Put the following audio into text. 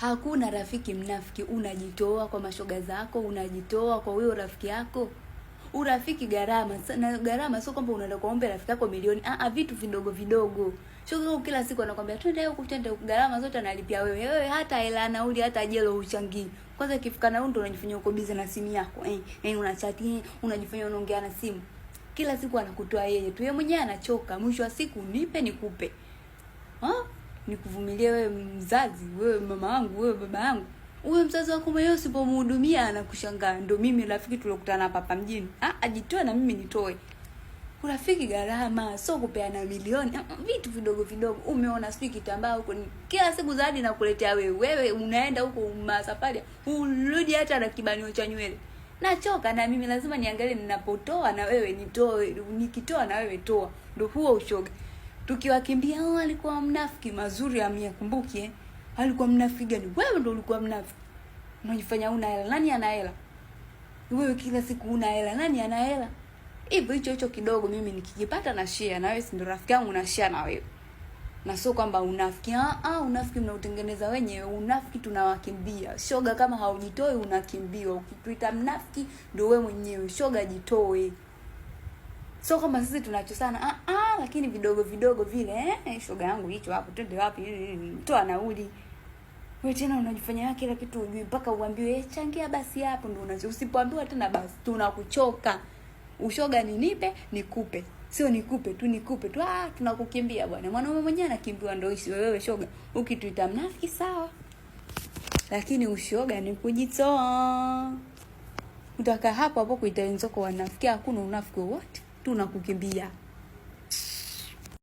Hakuna rafiki mnafiki. Unajitoa kwa mashoga zako, unajitoa kwa huyo rafiki yako. Urafiki gharama, na gharama sio kwamba unaenda kuomba rafiki yako milioni. Vitu vidogo vidogo. Shoga kila siku anakuambia twende huko, twende huko, gharama zote analipia wewe. Wewe hata hela nauli hata jelo uchangii. Kwanza ikifika na ndo unajifanyia uko busy na simu yako. Unachati, unajifanyia unaongea na simu. Kila siku anakutoa yeye tu. Yeye mwenyewe anachoka. Mwisho wa siku nipe nikupe. Nikuvumilie wewe mzazi, wewe mama wangu, wewe baba yangu. Wewe mzazi wako mwenyewe usipomhudumia anakushangaa. Ndio mimi rafiki tulokutana hapa mjini. Ajitoe na mimi nitoe. Urafiki gharama, sio kupeana milioni. Vitu vidogo vidogo. Umeona siki kitambaa huko kila siku Zawadi nakuletea wewe. Wewe unaenda huko masafari, urudi hata na kibanio cha nywele. Nachoka na mimi lazima niangalie ninapotoa na wewe nitoe, nikitoa na wewe toa. Ndio huo ushoga. Tukiwakimbia alikuwa mnafiki, mazuri amyakumbuki alikuwa mnafiki gani? Wewe ndio ulikuwa mnafiki. Unajifanya una hela. Nani ana hela? Wewe kila siku una hela. Nani ana hela? Hivyo hicho kidogo mimi nikikipata na share na wewe, si ndio rafiki yangu na share na wewe. Na sio kwamba unafiki. Unafiki mnautengeneza wenyewe. Unafiki tunawakimbia. Shoga kama haujitoi unakimbia. Ukituita mnafiki ndio wewe mwenyewe. Shoga jitoe. Sio kama sisi tunachosana. Lakini vidogo vidogo vile, shoga yangu hicho hapo, twende wapi? Toa nauli. Wewe tena unajifanya kila kitu ujui mpaka uambiwe changia basi hapo ndio unacho. Usipoambiwa tena basi tunakuchoka. Ushoga ni nipe, nikupe. Sio nikupe tu. Tunakukimbia bwana. Mwanaume mwenyewe anakimbiwa ndio hisi wewe shoga. Ukituita mnafiki sawa. Lakini ushoga ni kujitoa. Utaka hapo kuita wenzako wanafiki, hakuna unafiki wote. Tunakukimbia.